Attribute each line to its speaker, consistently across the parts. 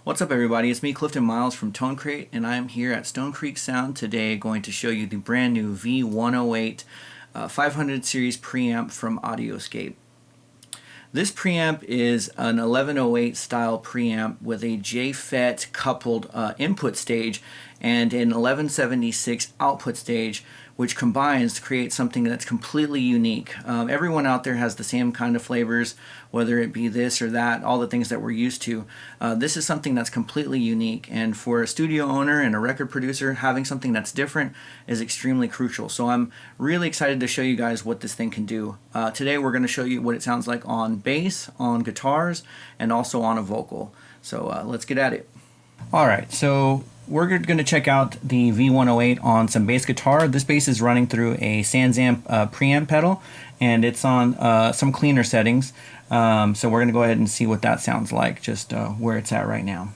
Speaker 1: What's up everybody, it's me Clifton Miles from Tone Crate, and I'm here at Stone Creek Sound today going to show you the brand new V108 500 series preamp from AudioScape. This preamp is an 1108 style preamp with a JFET-Coupled input stage and an 1176 output stage, which combines to create something that's completely unique. Everyone out there has the same kind of flavors, whether it be this or that, all the things that we're used to. This is something that's completely unique, and for a studio owner and a record producer, having something that's different is extremely crucial. So I'm really excited to show you guys what this thing can do. Today we're going to show you what it sounds like on bass, on guitars, and also on a vocal. So let's get at it. Alright, so we're going to check out the V108 on some bass guitar. This bass is running through a SansAmp preamp pedal, and it's on some cleaner settings. So we're going to go ahead and see what that sounds like, just where it's at right now.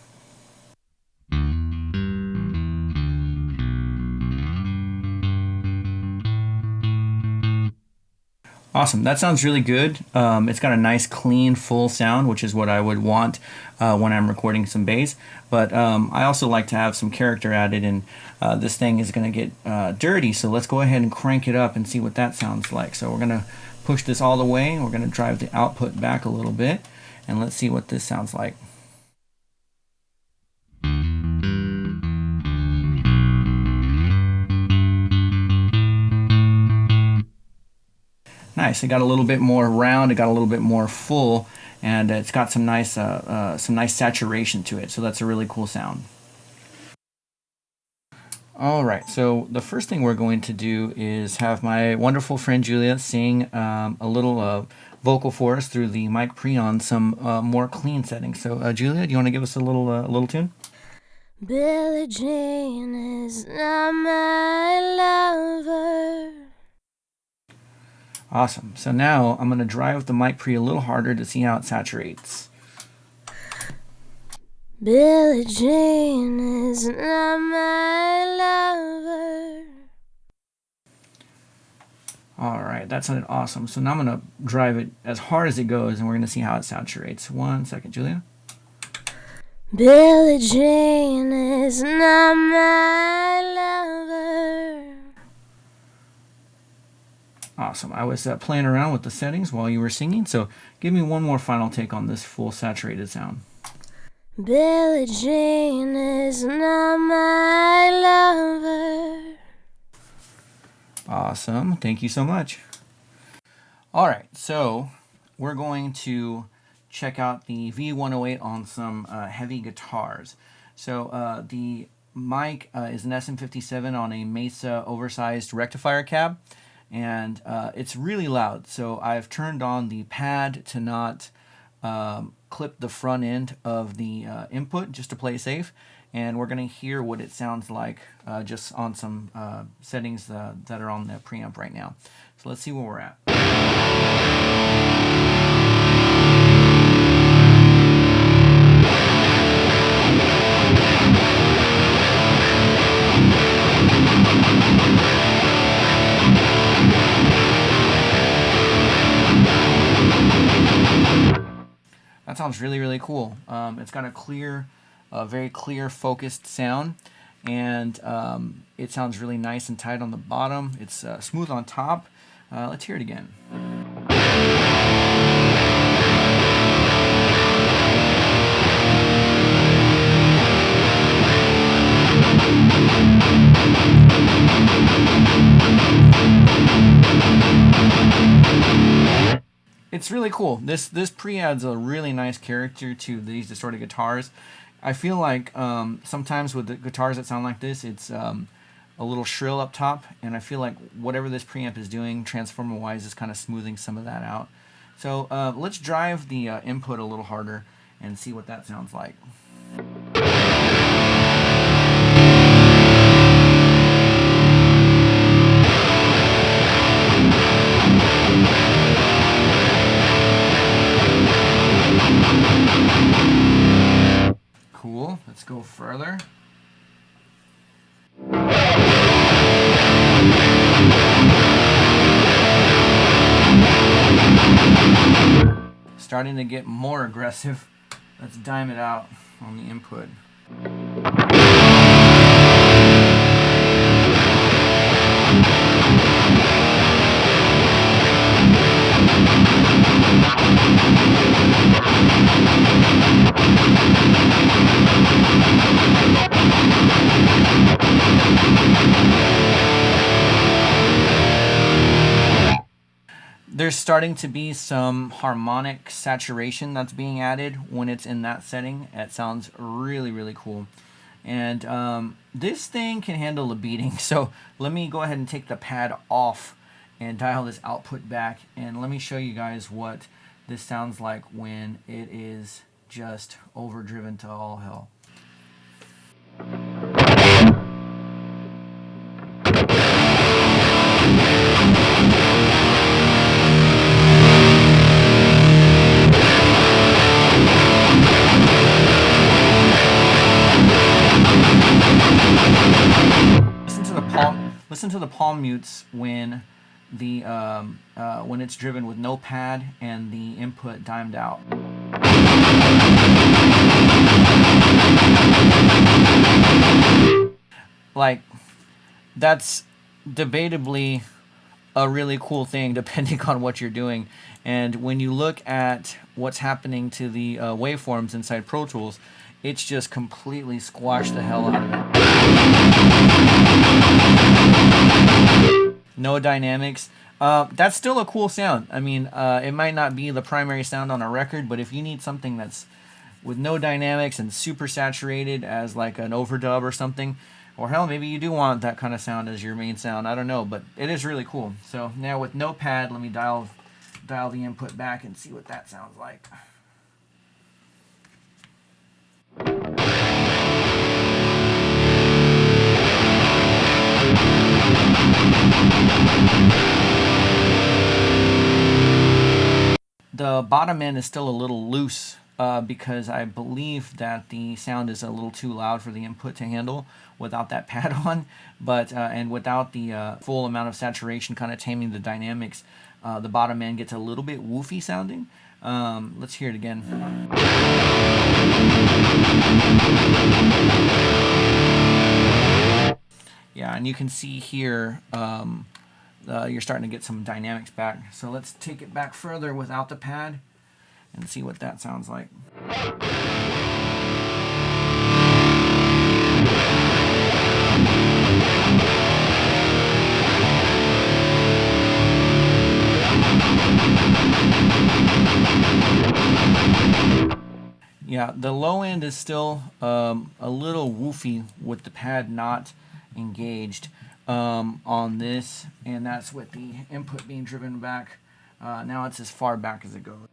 Speaker 1: Awesome, that sounds really good. It's got a nice clean full sound, which is what I would want when I'm recording some bass, but I also like to have some character added, and this thing is going to get dirty, so let's go ahead and crank it up and see what that sounds like. So we're going to push this all the way, we're going to drive the output back a little bit, and let's see what this sounds like. Nice. It got a little bit more round. It got a little bit more full, and it's got some nice saturation to it. So that's a really cool sound. All right. So the first thing we're going to do is have my wonderful friend Julia sing a little vocal for us through the mic pre on some more clean settings. So Julia, do you want to give us a little tune?
Speaker 2: Billie Jean is not my lover.
Speaker 1: Awesome. So now I'm going to drive the mic pre a little harder to see how it saturates.
Speaker 2: Billie Jean is not my lover.
Speaker 1: Alright, that sounded awesome. So now I'm going to drive it as hard as it goes, and we're going to see how it saturates. 1 second, Julia.
Speaker 2: Billie Jean is not my lover.
Speaker 1: Awesome. I was playing around with the settings while you were singing, so give me one more final take on this full saturated sound.
Speaker 2: Billie Jean is not my lover.
Speaker 1: Awesome. Thank you so much. Alright, so we're going to check out the V108 on some heavy guitars. So the mic is an SM57 on a Mesa oversized rectifier cab, and it's really loud, so I've turned on the pad to not clip the front end of the input, just to play safe, and we're going to hear what it sounds like just on some settings that are on the preamp right now. So let's see where we're at. That sounds really, really cool. It's got a very clear, focused sound, and it sounds really nice and tight on the bottom. It's smooth on top. Let's hear it again. It's really cool. This pre adds a really nice character to these distorted guitars. I feel like sometimes with the guitars that sound like this, it's a little shrill up top, and I feel like whatever this preamp is doing, transformer-wise, is kind of smoothing some of that out. So let's drive the input a little harder and see what that sounds like. Cool. Let's go further. Starting to get more aggressive. Let's dime it out. on the input. There's starting to be some harmonic saturation that's being added when it's in that setting. It sounds really, really cool. And this thing can handle a beating. So let me go ahead and take the pad off and dial this output back. And let me show you guys what this sounds like when it is just overdriven to all hell. Listen to the palm mutes when the when it's driven with no pad and the input dimed out. Like, that's debatably a really cool thing depending on what you're doing. And when you look at what's happening to the waveforms inside Pro Tools, it's just completely squashed the hell out of it. No dynamics. That's still a cool sound. I mean, it might not be the primary sound on a record, but if you need something that's with no dynamics and super saturated as like an overdub or something, or hell, maybe you do want that kind of sound as your main sound. I don't know, but it is really cool. So now with no pad, let me dial the input back and see what that sounds like. The bottom end is still a little loose because I believe that the sound is a little too loud for the input to handle without that pad on, but and without the full amount of saturation kind of taming the dynamics, the bottom end gets a little bit woofy sounding. Let's hear it again. Yeah, and you can see here you're starting to get some dynamics back. So let's take it back further without the pad and see what that sounds like. Yeah, the low end is still a little woofy with the pad not engaged on this, and that's with the input being driven back. Now it's as far back as it goes.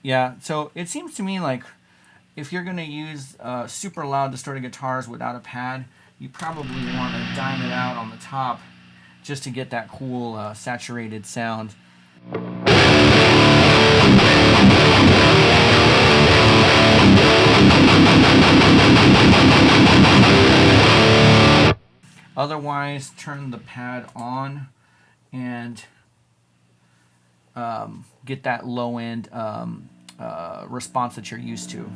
Speaker 1: Yeah, so it seems to me like if you're going to use super loud distorted guitars without a pad, you probably want to dime it out on the top just to get that cool saturated sound. Otherwise, turn the pad on and get that low end response that you're used to.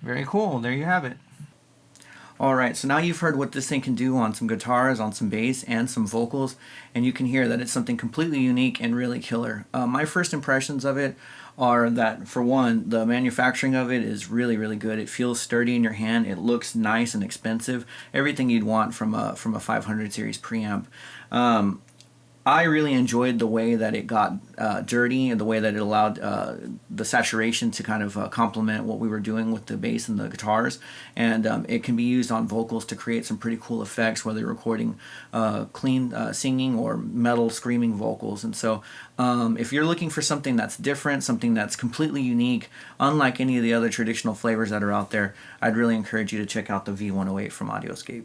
Speaker 1: Very cool. There you have it. Alright, so now you've heard what this thing can do on some guitars, on some bass, and some vocals, and you can hear that it's something completely unique and really killer. My first impressions of it are that, for one, the manufacturing of it is really, really good. It feels sturdy in your hand. It looks nice and expensive. Everything you'd want from a 500 series preamp. I really enjoyed the way that it got dirty and the way that it allowed the saturation to kind of complement what we were doing with the bass and the guitars. And it can be used on vocals to create some pretty cool effects, whether you're recording clean singing or metal screaming vocals. And so if you're looking for something that's different, something that's completely unique, unlike any of the other traditional flavors that are out there, I'd really encourage you to check out the V108 from AudioScape.